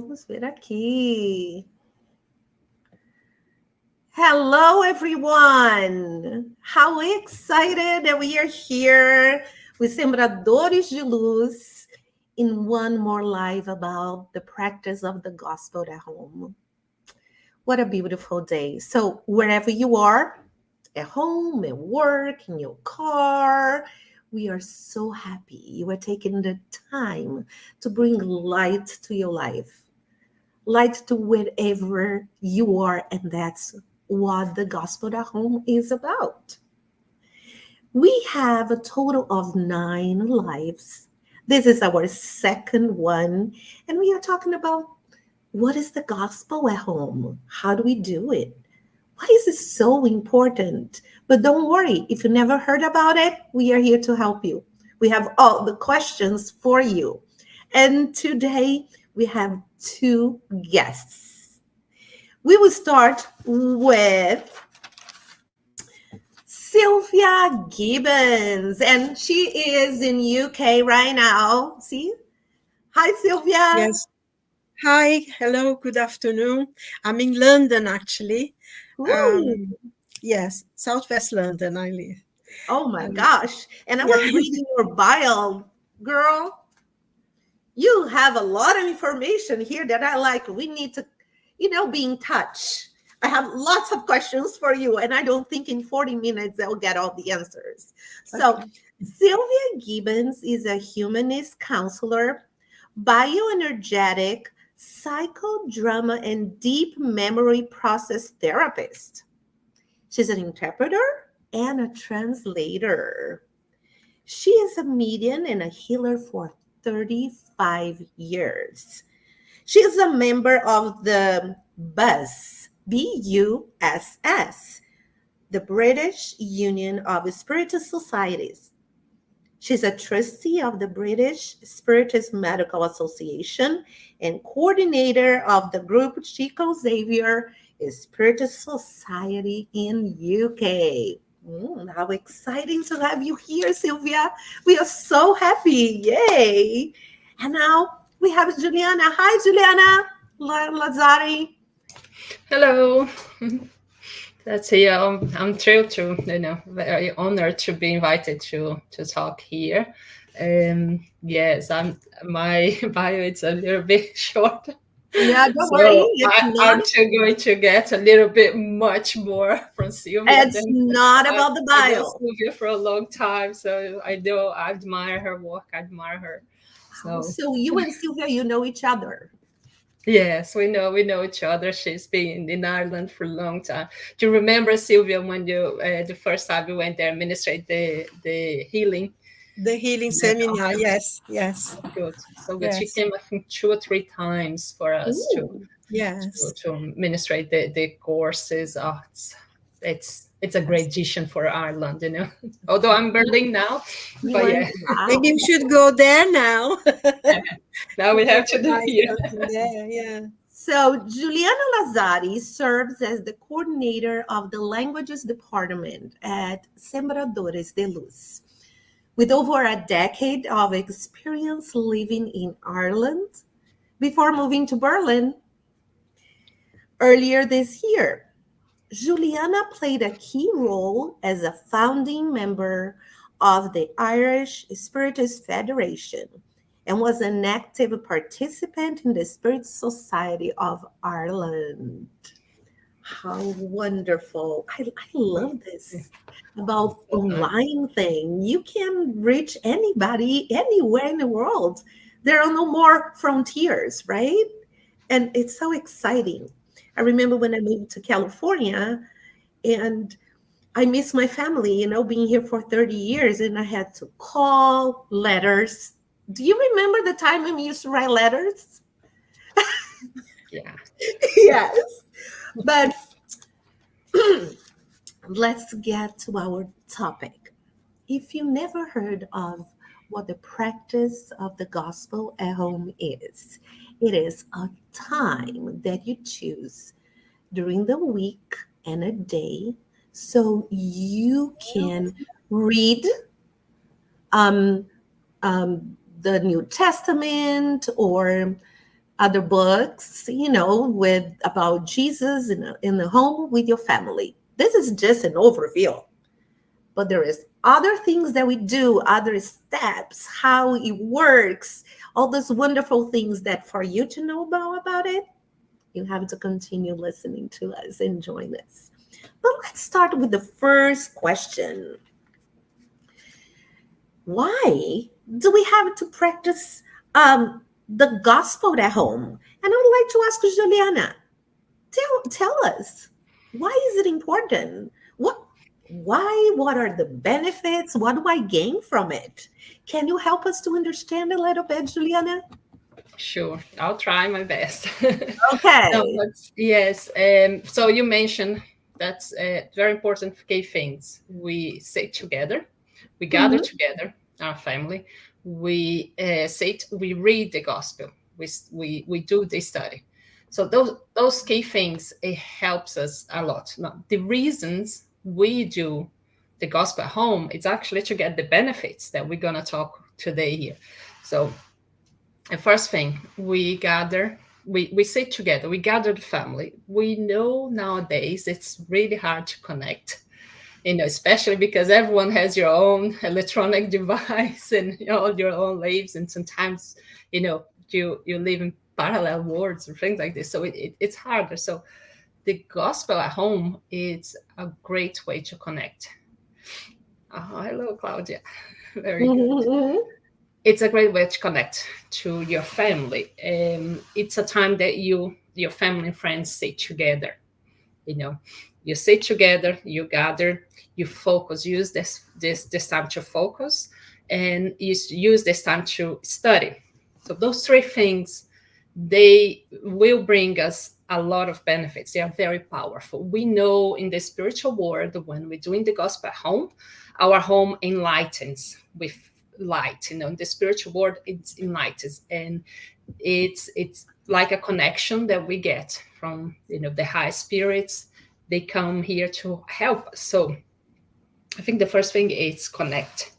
Vamos ver aqui. Hello, everyone. How excited that we are here with Sembradores de Luz in one more live about the practice of the gospel at home. What a beautiful day. So, wherever you are, at home, at work, in your car, we are so happy you are taking the time to bring light to your life, light to wherever you are, and that's what the gospel at home is about. We have a total of 9 lives. This is our second one, and we are talking about what is the gospel at home? How do we do it? Why is it so important? But don't worry, if you never heard about it, we are here to help you. We have all the questions for you. And today we have 2 guests. We will start with Silvia Gibbons, and she is in UK right now. See? Hi, Silvia. Yes. Hi. Hello. Good afternoon. I'm in London, actually. Ooh. Yes, Southwest London, I live. Oh my Um, gosh. And I was reading your bio, girl. You have a lot of information here that I like. We need to, be in touch. I have lots of questions for you, and I don't think in 40 minutes I'll get all the answers. So, okay. Silvia Gibbons is a humanist counselor, bioenergetic, psychodrama, and deep memory process therapist. She's an interpreter and a translator. She is a medium and a healer for 35 years. She is a member of the BUSS, BUSS, the British Union of Spiritist Societies. She's a trustee of the British Spiritist Medical Association and coordinator of the group Chico Xavier Spiritist Society in UK. How exciting to have you here, Silvia. We are so happy. Yay. And now we have Juliana. Hi, Juliana Lazzari. Hello. That's I'm thrilled to, very honored to be invited to talk here. Yes, my bio is a little bit short. Yeah, don't So worry. I'm going to get a little bit much more from Silvia. It's not about the bio. I know Silvia for a long time, so I admire her work, I admire her. So you and Silvia, you know each other. Yes, we know each other. She's been in Ireland for a long time. Do you remember, Silvia, when you the first time you went there, administrate the healing? The healing seminar, yes. Good. So good. Yes. She came, I think, 2 or 3 times for us to administrate the courses. Oh, it's a great addition for Ireland, Although I'm Berlin now, but yeah. Maybe you should go there now. Now we have to do here. There, yeah. So Juliana Lazzari serves as the coordinator of the languages department at Sembradores de Luz. With over a decade of experience living in Ireland before moving to Berlin earlier this year, Juliana played a key role as a founding member of the Irish Spiritist Federation and was an active participant in the Spirit Society of Ireland. How wonderful. I love this about online thing. You can reach anybody anywhere in the world. There are no more frontiers, right? And it's so exciting. I remember when I moved to California and I miss my family, being here for 30 years and I had to call letters. Do you remember the time when we used to write letters? Yeah. Yes. But let's get to our topic. If you never heard of what the practice of the gospel at home is, it is a time that you choose during the week and a day so you can read the New Testament or other books, with about Jesus in the home with your family. This is just an overview, but there is other things that we do, other steps, how it works, all those wonderful things that for you to know about it, you have to continue listening to us and join us. But let's start with the first question. Why do we have to practice the gospel at home? And I would like to ask Juliana, tell us, why is it important? What are the benefits? What do I gain from it? Can you help us to understand a little bit, Juliana? Sure, I'll try my best. No, Okay. but yes. So you mentioned that's very important key things. We sit together, we gather Mhm. together, our family. We sit, we read the gospel. We do the study. So those key things, it helps us a lot. Now, the reasons we do the gospel at home, it's actually to get the benefits that we're gonna talk today here. So the first thing, we sit together, we gather the family. We know nowadays it's really hard to connect, especially because everyone has your own electronic device and all your own lives, and sometimes you live in parallel worlds or things like this, so it's harder. So the gospel at home is a great way to connect. Oh, hello, Claudia. Very good. Mhm. It's a great way to connect to your family. It's a time that your family and friends sit together. You know, you sit together, you gather, you focus. Use this time to focus, and use this time to study. So those three things, they will bring us a lot of benefits. They are very powerful. We know in the spiritual world, when we're doing the gospel at home, our home enlightens with light. In the spiritual world, it's enlightens, and it's like a connection that we get from the high spirits. They come here to help us. So I think the first thing is connect.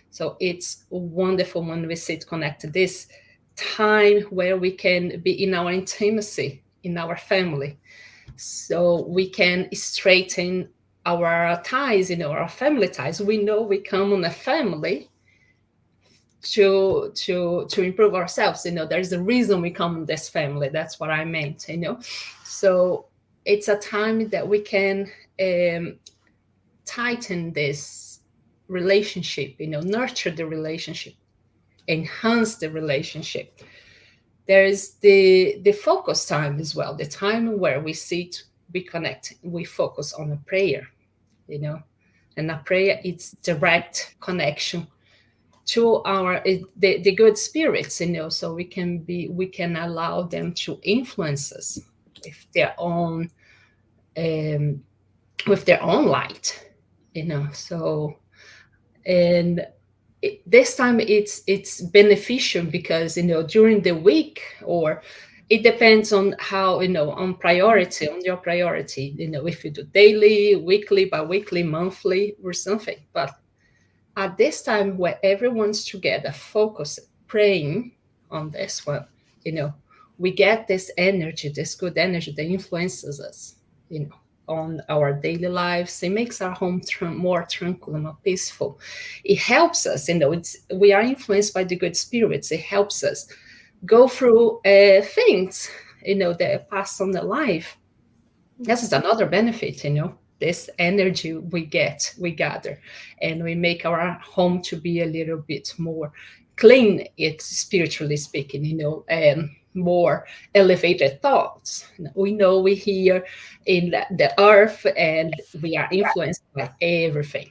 So it's wonderful when we sit connected. This time where we can be in our intimacy, in our family, so we can straighten our ties, our family ties. We know we come on a family to improve ourselves. There's a reason we come in this family. That's what I meant. So it's a time that we can tighten this relationship, nurture the relationship, enhance the relationship. There is the focus time as well, the time where we sit, we connect, we focus on a prayer, and a prayer, it's direct connection to the good spirits, so we can allow them to influence us with their own um, light, so. And this time it's beneficial because during the week, or it depends on how, on priority, on your priority, if you do daily, weekly, bi-weekly, monthly, or something. But at this time where everyone's together, focused, praying on this one, we get this energy, this good energy that influences us, on our daily lives. It makes our home more tranquil, more peaceful. It helps us, we are influenced by the good spirits. It helps us go through things, that pass on the life. This is another benefit, this energy we gather, and we make our home to be a little bit more clean, it's spiritually speaking, and more elevated thoughts. We know we're here in the earth, and we are influenced by everything,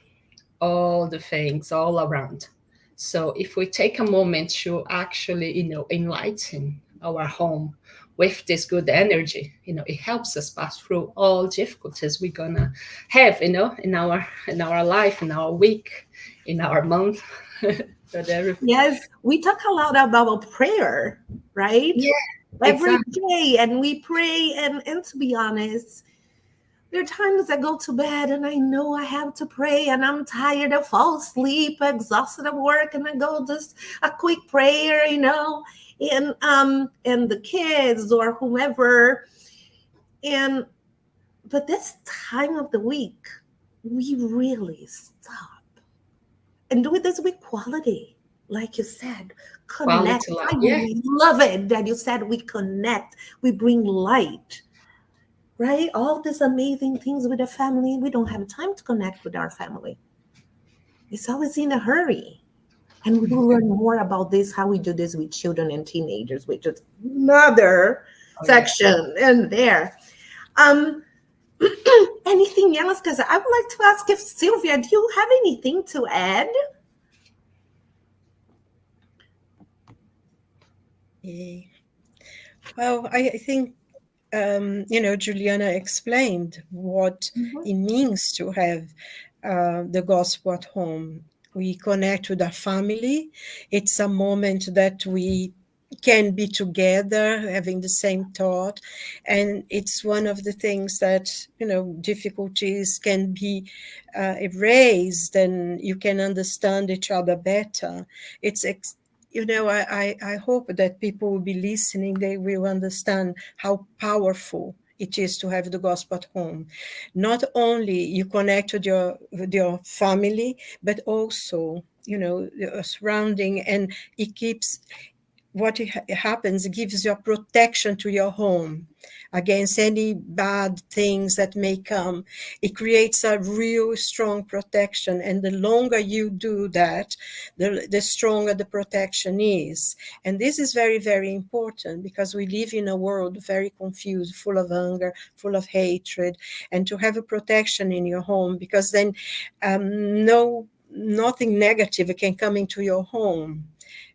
all the things all around. So if we take a moment to actually, enlighten our home with this good energy, it helps us pass through all difficulties we're gonna have, in our life, in our week, in our month, but everything. Yes, we talk a lot about prayer, right? Yeah, Every exactly. day, and we pray, and to be honest, There are times I go to bed and I know I have to pray and I'm tired. I fall asleep, exhausted at work, and I go just a quick prayer, and the kids or whomever. And but this time of the week, we really stop and do it this with quality. Like you said, connect. Quality life. I Yeah. love it that you said we connect, we bring light, right? All these amazing things with the family. We don't have time to connect with our family. It's always in a hurry. And we will learn more about this, how we do this with children and teenagers, which is another Oh, yeah. section in there. Um, Anything else? Because I would like to ask if Sylvia, do you have anything to add? Yeah. Well, I think Juliana explained what Mhm. it means to have the gospel at home. We connect with our family. It's a moment that we can be together, having the same thought. And it's one of the things that, difficulties can be erased and you can understand each other better. It's I hope that people will be listening, they will understand how powerful it is to have the gospel at home. Not only you connect with your family, but also, your surrounding, and it keeps what happens, gives your protection to your home against any bad things that may come. It creates a real strong protection, and the longer you do that, the stronger the protection is. And this is very, very important, because we live in a world very confused, full of anger, full of hatred. And to have a protection in your home, because then nothing negative can come into your home,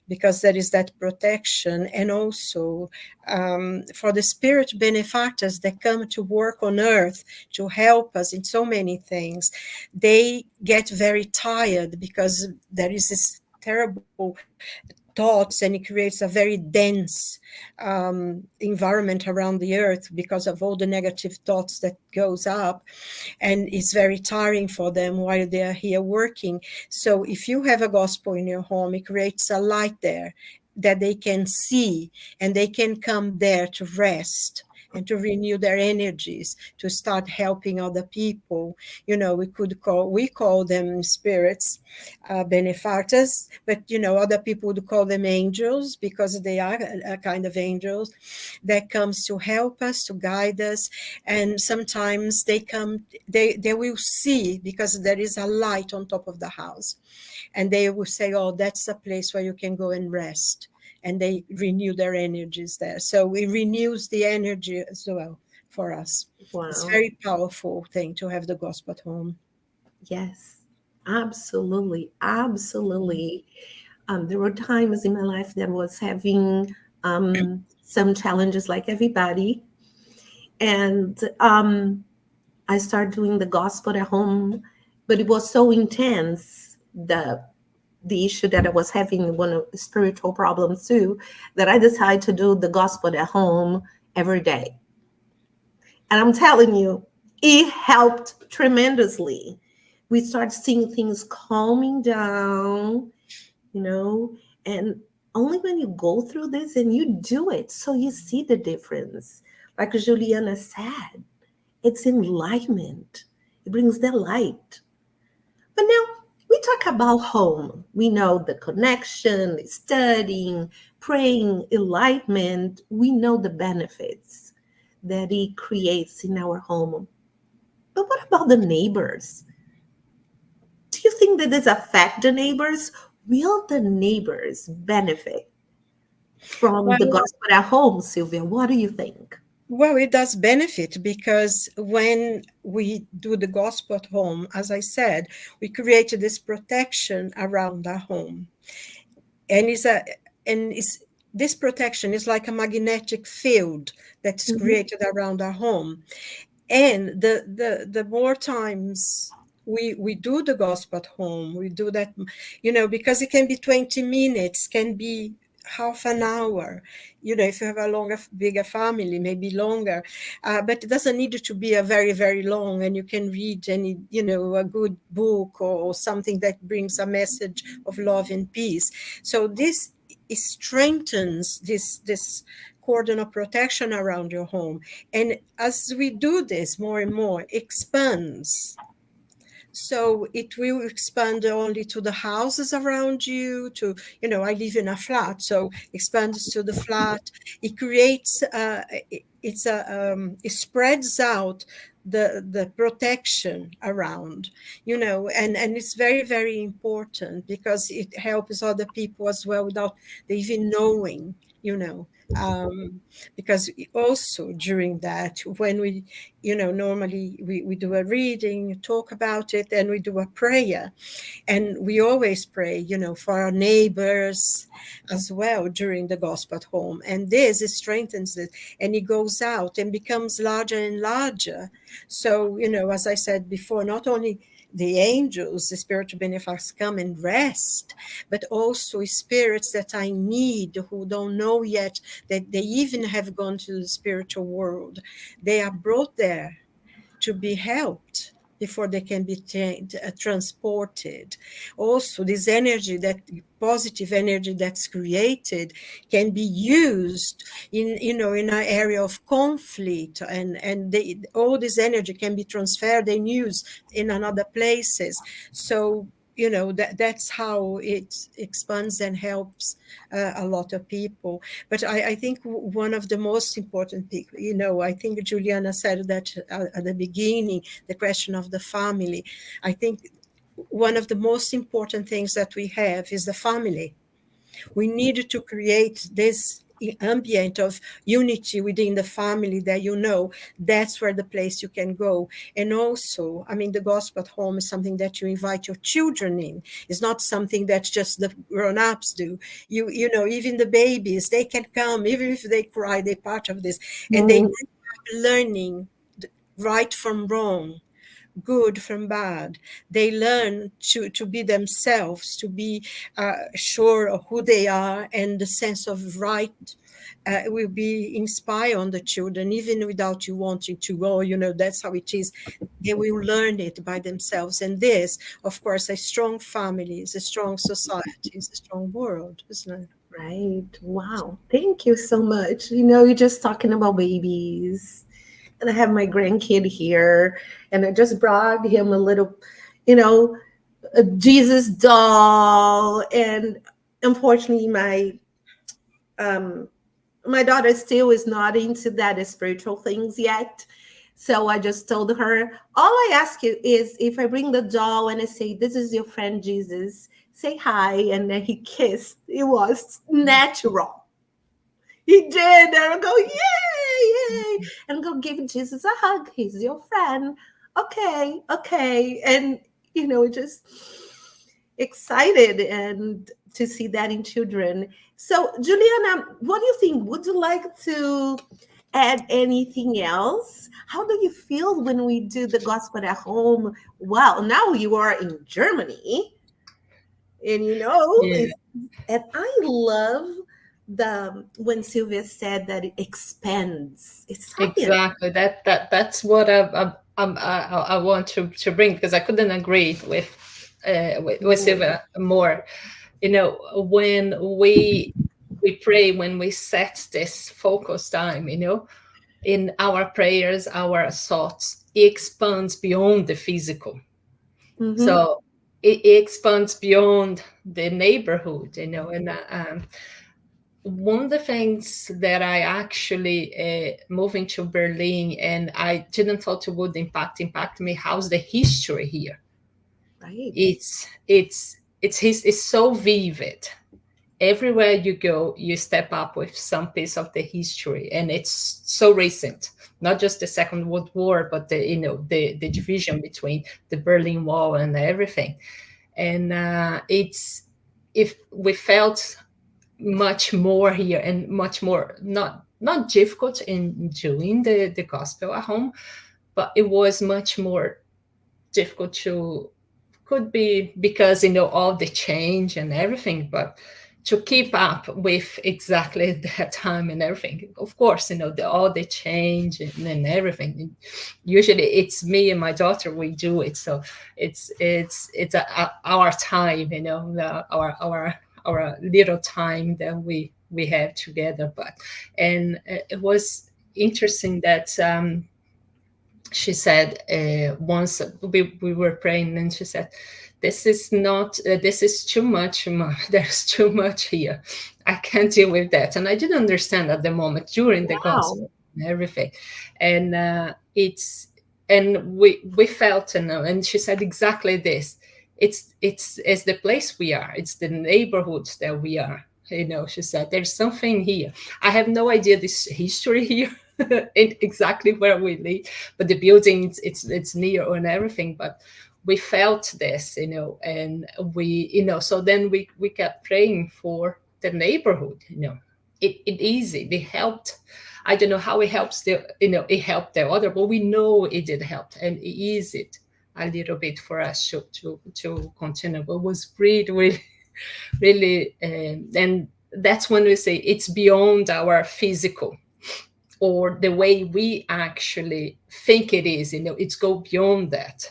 because there is that protection. And also for the spirit benefactors that come to work on earth to help us in so many things, they get very tired, because there is this terrible thoughts, and it creates a very dense environment around the earth because of all the negative thoughts that goes up, and it's very tiring for them while they are here working. So if you have a gospel in your home, it creates a light there that they can see, and they can come there to rest and to renew their energies, to start helping other people. We call them spirits, benefactors, but other people would call them angels, because they are a kind of angels that comes to help us, to guide us. And sometimes they will see, because there is a light on top of the house, and they will say, oh, that's a place where you can go and rest, and they renew their energies there. So it renews the energy as well for us. It's a Wow. very powerful thing to have the gospel at home. Yes, absolutely. Absolutely. There were times in my life that I was having some challenges like everybody. And I started doing the gospel at home, but it was so intense, the issue that I was having, one of the spiritual problems too, that I decided to do the gospel at home every day. And I'm telling you, it helped tremendously. We start seeing things calming down, you know, and only when you go through this and you do it, so you see the difference. Like Juliana said, it's enlightenment. It brings the light. But now we talk about home. We know the connection, the studying, praying, enlightenment. We know the benefits that it creates in our home. But what about the neighbors? Do you think that this affect the neighbors? Will the neighbors benefit from the Well, gospel at home, Sylvia? What do you think? Well, it does benefit, because when we do the gospel at home, as I said, we create this protection around our home. And this protection is like a magnetic field that's Mhm. created around our home. And the more times we do the gospel at home, we do that, because it can be 20 minutes, can be half an hour. If you have a longer, bigger family, maybe longer. But it doesn't need to be a very, very long, and you can read any, a good book or something that brings a message of love and peace. So this strengthens this cordon of protection around your home. And as we do this more and more, expands. So it will expand only to the houses around you, I live in a flat, so expands to the flat. It creates, it spreads out the protection around, and it's very, very important because it helps other people as well without they even knowing, because also during that, when we, normally we do a reading, talk about it, and we do a prayer. And we always pray, for our neighbors as well during the gospel at home. And this strengthens it, and it goes out and becomes larger and larger. So, as I said before, not only the angels, the spiritual benefactors come and rest, but also spirits that I need, who don't know yet that they even have gone to the spiritual world. They are brought there to be helped before they can be transported. Also, this energy, that positive energy that's created, can be used in an area of conflict, and all this energy can be transferred and used in another places. So that's how it expands and helps a lot of people. But I think one of the most important people, I think Juliana said that at the beginning, the question of the family. I think one of the most important things that we have is the family. We need to create this ambient of unity within the family, that that's where the place you can go. And also, the gospel at home is something that you invite your children in. It's not something that just the grown-ups do. Even the babies, they can come, even if they cry, they're part of this. And they learning right from wrong, good from bad. They learn to be themselves, to be sure of who they are, and the sense of right will be inspired on the children, even without you wanting to go. That's how it is. They will learn it by themselves. And this, of course, a strong family is a strong society, is a strong world, isn't it? Right. Wow. Thank you so much. You're just talking about babies. And I have my grandkid here, and I just brought him a little, a Jesus doll. And unfortunately, my daughter still is not into that spiritual things yet. So I just told her, all I ask you is, if I bring the doll and I say, this is your friend Jesus, say hi. And then he kissed. It was natural. He did. And I go, yay, yay. And go give Jesus a hug. He's your friend. Okay, okay. And, just excited and to see that in children. So, Juliana, what do you think? Would you like to add anything else? How do you feel when we do the gospel at home? Wow, now you are in Germany. And Yeah. and I love when Silvia said that it expands. It's science. Exactly. That's what I want to bring, because I couldn't agree with Silvia more. When we pray, when we set this focus time, in our prayers, our thoughts, it expands beyond the physical. Mm-hmm. So it expands beyond the neighborhood, and one of the things that I actually moving to Berlin, and I didn't thought it would impact me. How's the history here? Right. It's so vivid. Everywhere you go, you step up with some piece of the history, and it's so recent. Not just the Second World War, but the division between the Berlin Wall and everything. And if we felt much more here, and much more not difficult in doing the gospel at home, but it was much more difficult to, could be because all the change and everything, but to keep up with exactly that time and everything. Of course, all the change and everything. Usually, it's me and my daughter. We do it, so our time, our little time that we have together. But and it was interesting that. She said once we were praying, and she said, this is not this is too much, Mom. There's too much here. I can't deal with that. And I didn't understand at the moment during the Wow. gospel and everything. And we felt, and she said exactly this. It's the place we are, it's the neighborhoods that we are. She said there's something here. I have no idea this history here exactly where we live, but the building, it's near and everything. But we felt this, and so then we kept praying for the neighborhood. It easy, it helped. I don't know how it helps it helped the other, but we know it did help, and it eased it a little bit for us to continue. But it was really, really, really, and that's when we say it's beyond our physical or the way we actually think it is. It's go beyond that.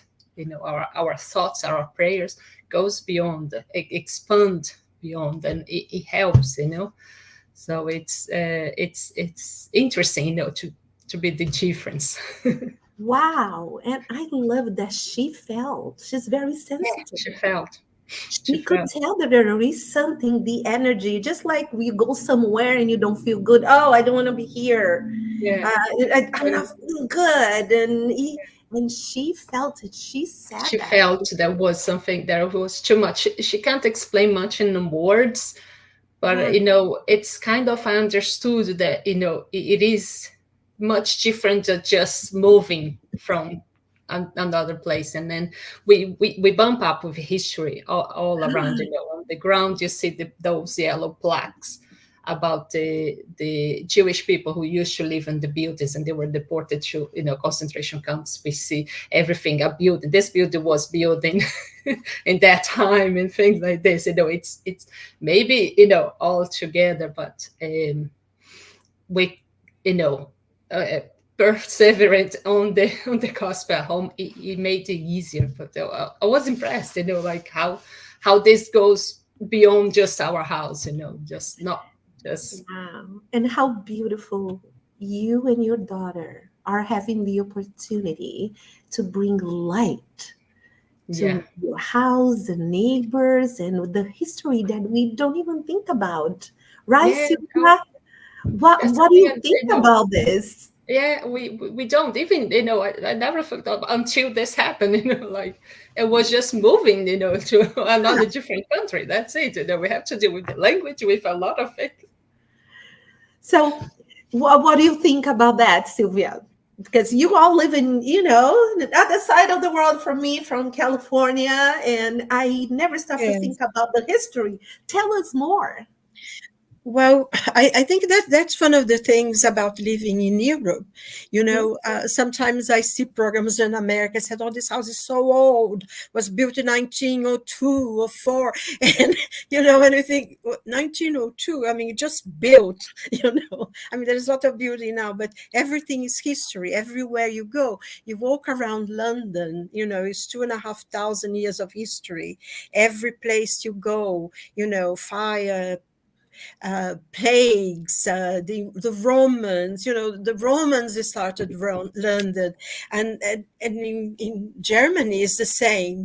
Our thoughts, our prayers goes beyond, expand beyond, and it helps. So it's interesting, to be the difference. Wow. And I love that she felt. She's very Yeah, sensitive. she She could felt. tell that there is something, the energy, just like we go somewhere and you don't feel good. Oh, I don't want to be here. Yeah, I'm not feeling good. And she felt it. She said she that. felt there was something, there was too much. She can't explain much in words, Yeah. but it's kind of, I understood that it is much different than just moving from another place. And then we bump up with history all around. On the ground you see those yellow plaques about the Jewish people who used to live in the buildings, and they were deported to concentration camps. We see everything, a building, this building was built in that time, and things like this. It's maybe all together, but we you know uh, perseverant on the gospel at home. It made it easier. But I was impressed, like how this goes beyond just our house, just not just. Wow. And how beautiful you and your daughter are having the opportunity to bring light Yeah, to your house, the neighbors, and the history that we don't even think about. Right, yeah, no, Sylvia? What do something. you think about this? Yeah, we don't even, I never thought of until this happened. Like it was just moving, to another different country. That's it. We have to deal with the language, with a lot of it. So, what do you think about that, Sylvia? Because you all live in, the other side of the world from me, from California, and I never stop to think Yes. about the history. Tell us more. Well, I think that's one of the things about living in Europe. Sometimes I see programs in America said, "Oh, this house is so old, was built in 1902 or four," and and we think 1902. I mean, it just built. I mean, there's a lot of beauty now, but everything is history. Everywhere you go, you walk around London. It's 2,500 years of history. Every place you go, fire, plagues, the Romans, the Romans started London, and in Germany is the same,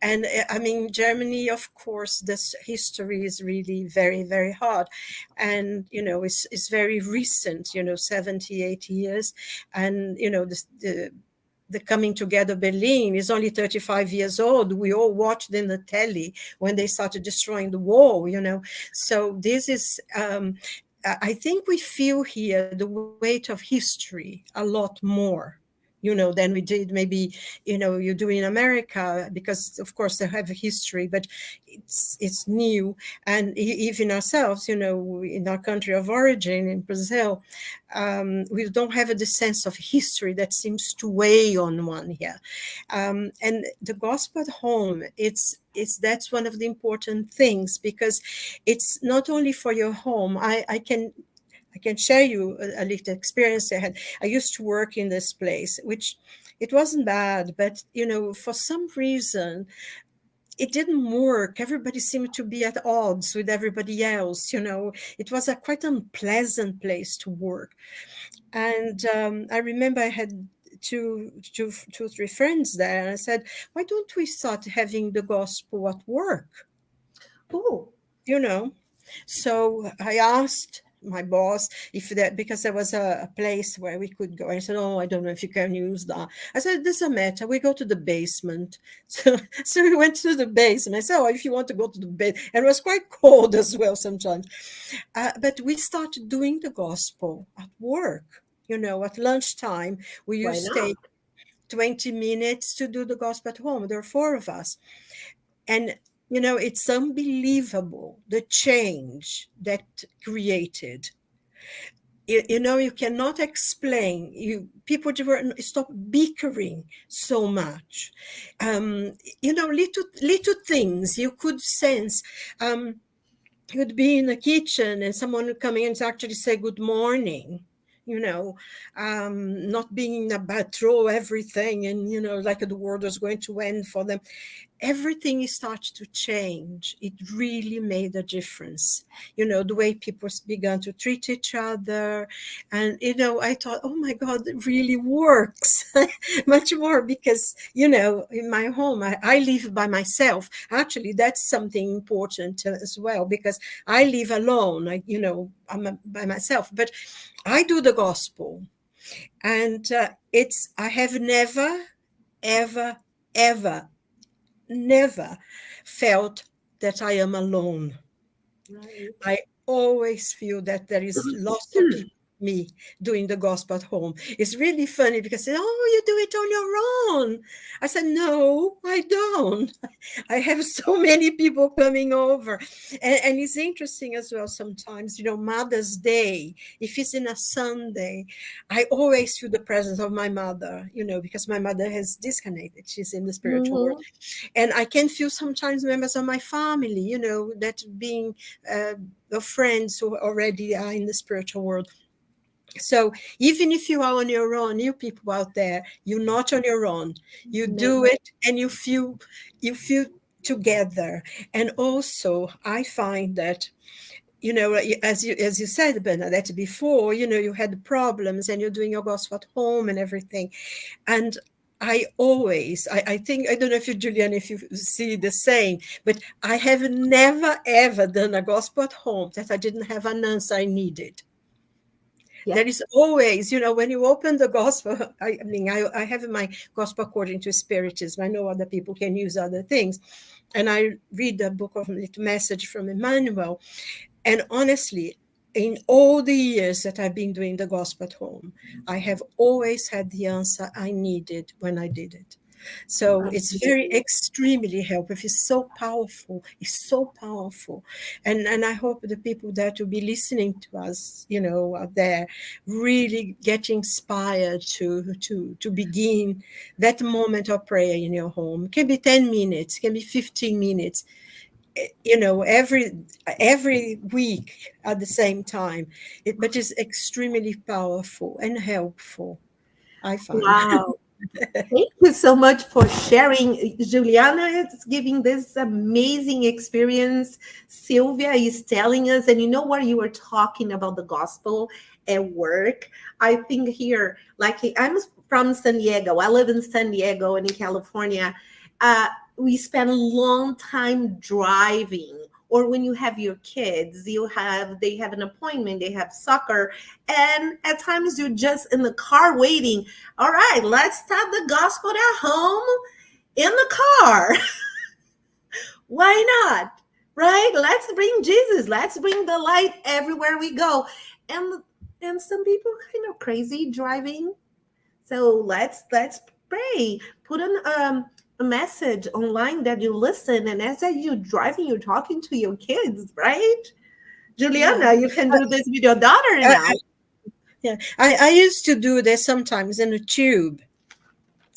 and I mean, Germany, of course, this history is really very, very hard, and, it's very recent, 70, 80 years, and, the coming together Berlin is only 35 years old. We all watched in the telly when they started destroying the wall, So this is, I think we feel here the weight of history a lot more than we did maybe, you do in America, because of course they have a history, but it's new. And even ourselves, in our country of origin, in Brazil, we don't have the sense of history that seems to weigh on one here. And the gospel at home, that's one of the important things, because it's not only for your home. I can share you a little experience I had. I used to work in this place, which it wasn't bad, but for some reason it didn't work. Everybody seemed to be at odds with everybody else. It was a quite unpleasant place to work. And I remember I had two, 3 friends there, and I said, "Why don't we start having the gospel at work?" Oh, you know So I asked my boss if that, because there was a place where we could go. I said, "Oh, I don't know if you can use that." I said, "It doesn't matter. We go to the basement." So we went to the basement. I said, "Oh, if you want to go to the basement," and it was quite cold as well sometimes. But we started doing the gospel at work. At lunchtime, we why used to not? take 20 minutes to do the gospel at home. There are 4 of us. And it's unbelievable the change that created. You cannot explain. People stop bickering so much. Little things you could sense. You'd be in the kitchen and someone would come in and actually say good morning. Not being about throw everything, and like the world was going to end for them. Everything started to change. It really made a difference. The way people began to treat each other. And, I thought, oh my God, it really works much more, because, in my home, I live by myself. Actually, that's something important as well, because I live alone. I'm by myself, but I do the gospel. And I have never, ever, ever, never felt that I am alone. Right. I always feel that there is lots of people, me, doing the gospel at home. It's really funny because they say, "Oh, you do it on your own." I said, "No, I don't. I have so many people coming over." And it's interesting as well sometimes, Mother's Day, if it's in a Sunday, I always feel the presence of my mother, because my mother has disconnected. She's in the spiritual world. Mhm. And I can feel sometimes members of my family, that being of friends who already are in the spiritual world. So even if you are on your own, you people out there, you're not on your own. You do Never. it, and you feel together. And also, I find that, as you said, Bernadette, before, you had problems and you're doing your gospel at home and everything. And I think, I don't know if you, Julian, if you see the same, but I have never, ever done a gospel at home that I didn't have an answer I needed. Yeah. There is always, when you open the gospel, I have my gospel according to Spiritism. I know other people can use other things. And I read the book of Little Message from Emmanuel. And honestly, in all the years that I've been doing the gospel at home, I have always had the answer I needed when I did it. So it's very Amazing. extremely helpful. It's so powerful. It's so powerful. And I hope the people that will be listening to us, out there, really get inspired to begin that moment of prayer in your home. It can be 10 minutes, it can be 15 minutes, every week at the same time. But it's extremely powerful and helpful, I find. Wow. Thank you so much for sharing. Juliana is giving this amazing experience. Silvia is telling us, and what you were talking about the gospel at work. I think here, like I'm from San Diego. I live in San Diego and in California. Uh, we spend a long time driving. Or when you have your kids, they have an appointment, they have soccer, and at times you're just in the car waiting. All right, let's start the gospel at home in the car. Why not? Right? Let's bring Jesus. Let's bring the light everywhere we go. And some people are kind of crazy driving. So let's pray. Put on a message online that you listen, and as you're driving, you're talking to your kids, right? Yeah. Juliana, you can do this with your daughter I, now. yeah. I used to do this sometimes in a tube,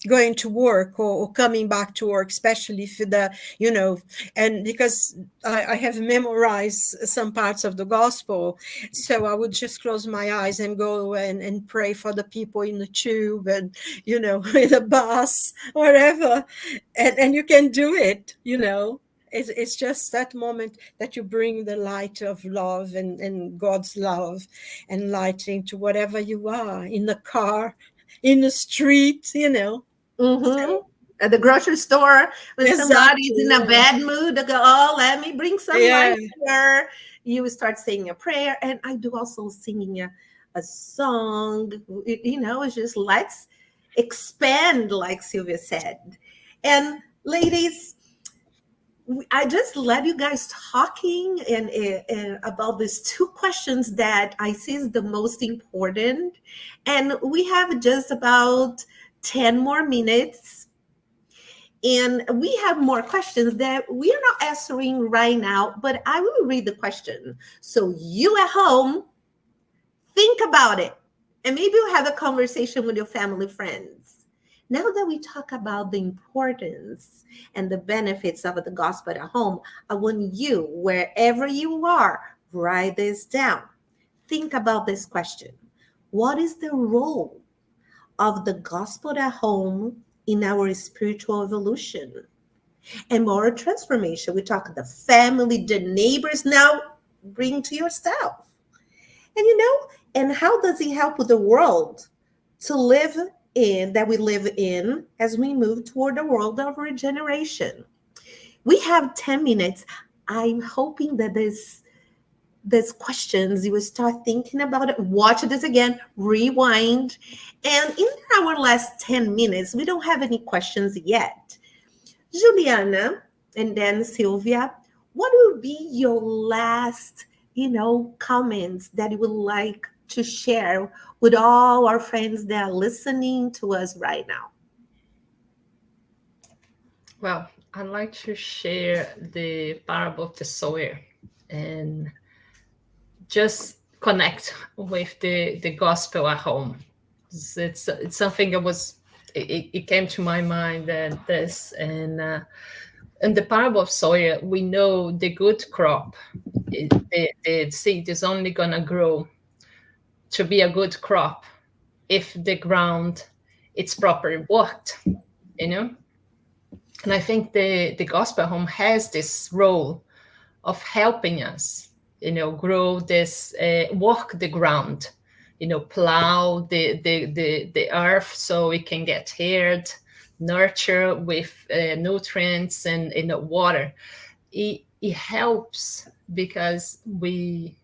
going to work or coming back to work, especially for the, and because I have memorized some parts of the gospel, so I would just close my eyes and go and pray for the people in the tube and, in the bus, wherever. And you can do it, It's just that moment that you bring the light of love and God's love and light into whatever you are, in the car, in the street. Mm-hmm. So At the grocery store, when somebody's exactly, in a bad mood, they go, "Oh, let me bring some light yeah, here." You start saying a prayer, and I do also singing a song. It's just let's expand, like Sylvia said. And ladies, I just let you guys talking and about these two questions that I see is the most important. And we have just about 10 more minutes. And we have more questions that we are not answering right now, but I will read the question. So you at home, think about it. And maybe you'll have a conversation with your family friends. Now that we talk about the importance and the benefits of the gospel at home, I want you, wherever you are, write this down. Think about this question. What is the role of the gospel at home in our spiritual evolution and moral transformation? We talk the family, the neighbors. Now bring to yourself. And and how does it help with the world to live in that we live in as we move toward the world of regeneration? We have 10 minutes. I'm hoping that there's questions you will start thinking about it. Watch this again, rewind. And in our last 10 minutes, we don't have any questions yet. Juliana and then Sylvia, what will be your last, comments that you would like to share with all our friends that are listening to us right now? Well, I'd like to share the parable of the sower and just connect with the gospel at home. It's something that it came to my mind, and this and in the parable of soil, we know the good crop, the seed is only gonna grow to be a good crop if the ground it's properly worked, you know. And I think the gospel home has this role of helping us, grow this, work the ground, plow the earth so it can get haired, nurture with nutrients and water. It helps because we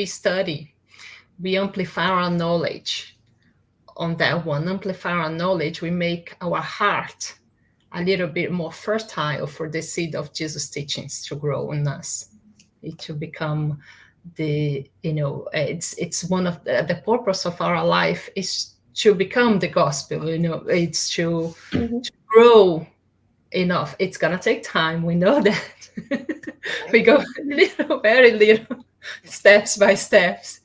study, we amplify our knowledge on that one, amplify our knowledge, we make our heart a little bit more fertile for the seed of Jesus' teachings to grow in us, to become it's one of the purpose of our life is to become the gospel. It's to grow enough. It's gonna take time. We know that. We go little, very little, steps by steps.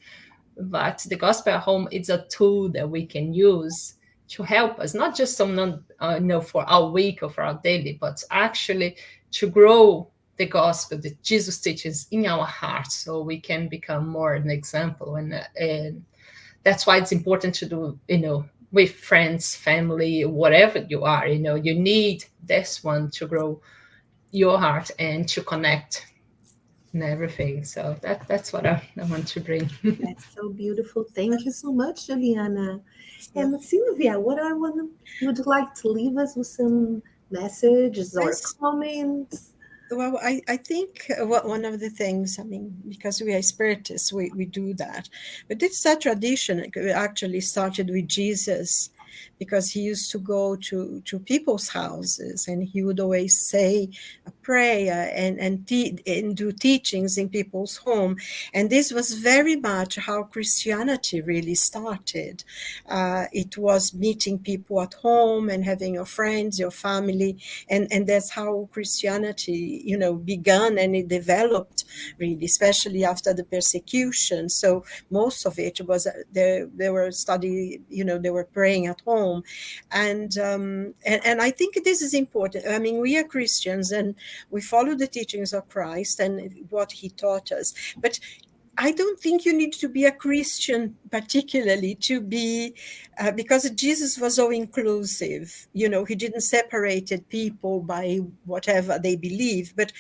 But the gospel at home is a tool that we can use to help us, not just for our week or for our daily, but actually to grow the gospel, the Jesus teaches in our hearts, so we can become more an example. And that's why it's important to do, with friends, family, whatever you are, you need this one to grow your heart and to connect and everything. So that's what I want to bring. That's so beautiful. Thank you so much, Juliana. yeah. And Sylvia, what I want would you like to leave us with some messages or Yes. comments? Well, I think one of the things, I mean, because we are spiritists, we do that. But it's a tradition. It actually started with Jesus, because he used to go to people's houses, and he would always say a prayer and do teachings in people's home. And this was very much how Christianity really started. It was meeting people at home and having your friends, your family, and that's how Christianity, began, and it developed really, especially after the persecution. So most of it was they were study, they were praying at home, and I think this is important. I mean, we are Christians and we follow the teachings of Christ and what He taught us, but I don't think you need to be a Christian particularly to be, because Jesus was so inclusive. He didn't separate people by whatever they believe. But,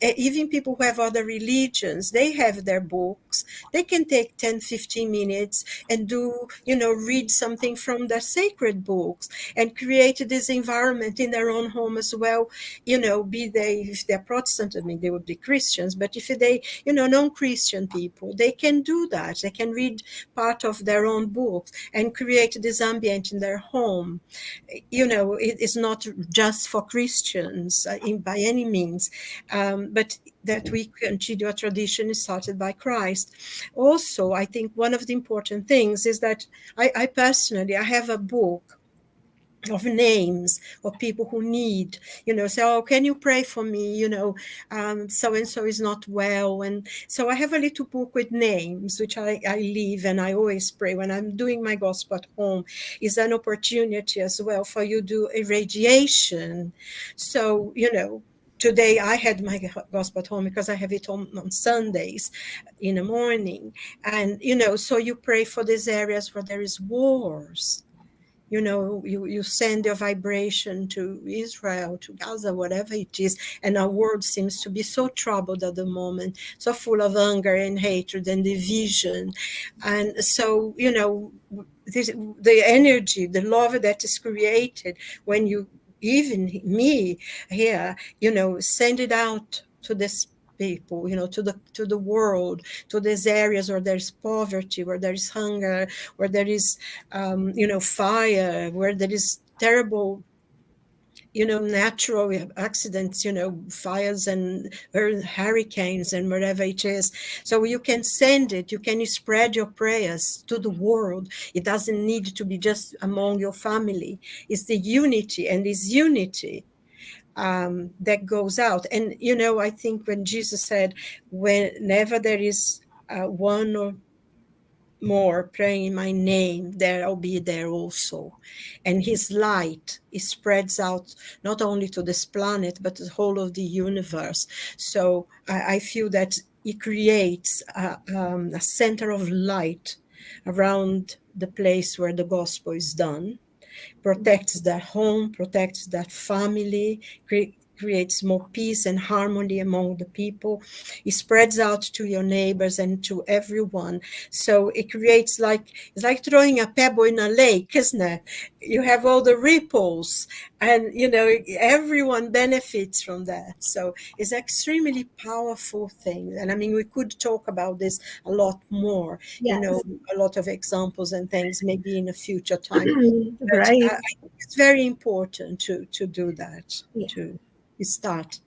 even people who have other religions, they have their books. They can take 10, 15 minutes and read something from their sacred books and create this environment in their own home as well. Be they, if they're Protestant, I mean, they would be Christians, but if they, non-Christian people, they can do that. They can read part of their own books and create this ambient in their home. It is not just for Christians by any means, but that we continue a tradition started by Christ. Also, I think one of the important things is that I personally, I have a book of names of people who need, say, oh, can you pray for me? So-and-so is not well. And so I have a little book with names, which I leave, and I always pray when I'm doing my gospel at home. Is an opportunity as well for you to do irradiation. So, today I had my gospel at home because I have it on Sundays in the morning. And, so you pray for these areas where there is wars. You send your vibration to Israel, to Gaza, whatever it is, and our world seems to be so troubled at the moment, so full of anger and hatred and division. And so, the energy, the love that is created when you, even me here, send it out to this people, to the world, to these areas where there's poverty, where there is hunger, where there is fire, where there is terrible natural accidents, fires and hurricanes and whatever it is. So you can send it, you can spread your prayers to the world. It doesn't need to be just among your family. It's the unity, and this unity that goes out. And, I think when Jesus said, whenever there is one or more praying in my name, there I'll be there also. And his light, it spreads out not only to this planet, but the whole of the universe. So I feel that it creates a center of light around the place where the gospel is done, protects that home, protects that family, creates more peace and harmony among the people. It spreads out to your neighbors and to everyone. So it creates it's like throwing a pebble in a lake, isn't it? You have all the ripples, and everyone benefits from that. So it's an extremely powerful thing. And I mean, we could talk about this a lot more, Yes. A lot of examples and things maybe in a future time. Right. I think it's very important to do that, Yeah. to start.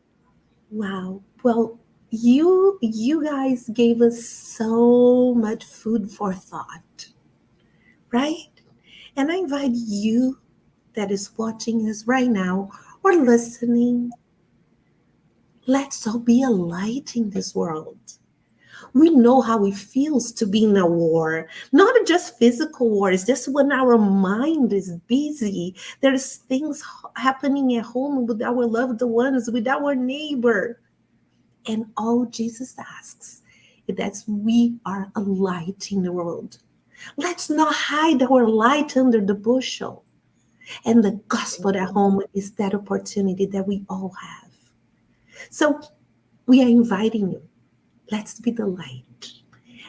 Wow. Well, you guys gave us so much food for thought, right? And I invite you that is watching us right now or listening. Let's all be a light in this world. We know how it feels to be in a war, not just physical war. It's just when our mind is busy. There's things happening at home with our loved ones, with our neighbor. And all Jesus asks is that we are a light in the world. Let's not hide our light under the bushel. And the gospel at home is that opportunity that we all have. So we are inviting you. Let's be the light.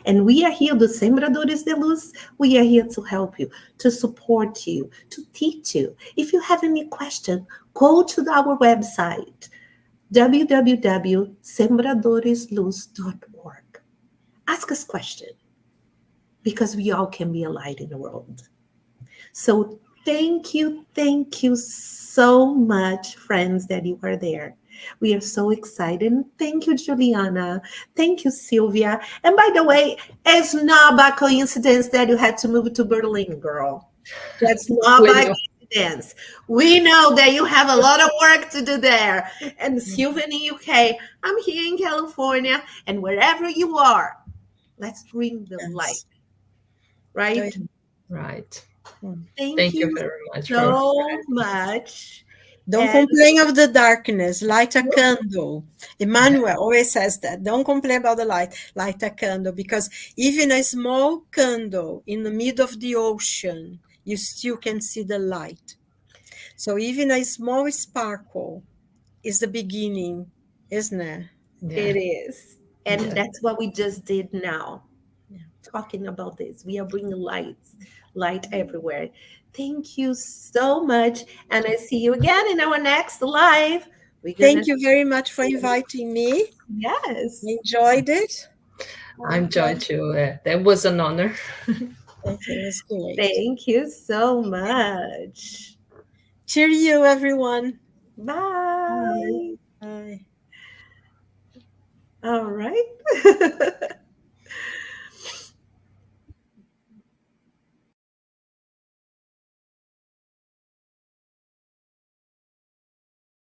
And we are here, the Sembradores de Luz. We are here to help you, to support you, to teach you. If you have any question, go to our website, www.sembradoresluz.org. Ask us question, because we all can be a light in the world. So thank you so much, friends, that you are there. We are so excited. Thank you, Juliana. Thank you, Silvia. And by the way, it's not by coincidence that you had to move to Berlin, girl. That's not We by know. coincidence. We know that you have a lot of work to do there. And Silvia in the UK, I'm here in California, and wherever you are, let's bring the light, Yes. Oh, right? yeah. Right. Mm. Thank Thank you you very much for so much. Don't And complain of the darkness. Light a candle. Emmanuel always says that. Don't complain about the light. Light a candle, because even a small candle in the middle of the ocean, you still can see the light. So even a small sparkle is the beginning, isn't it? yeah. it is. And Yeah. that's what we just did now, Yeah. talking about this. We are bringing lights, light everywhere. Thank you so much. And I see you again in our next live. We're going Thank to, you very much for inviting me. yes. Enjoyed it. I'm And Joy too. That was an honor. it was great. Thank you so much. Cheerio, everyone. Bye. Bye. Bye. All right.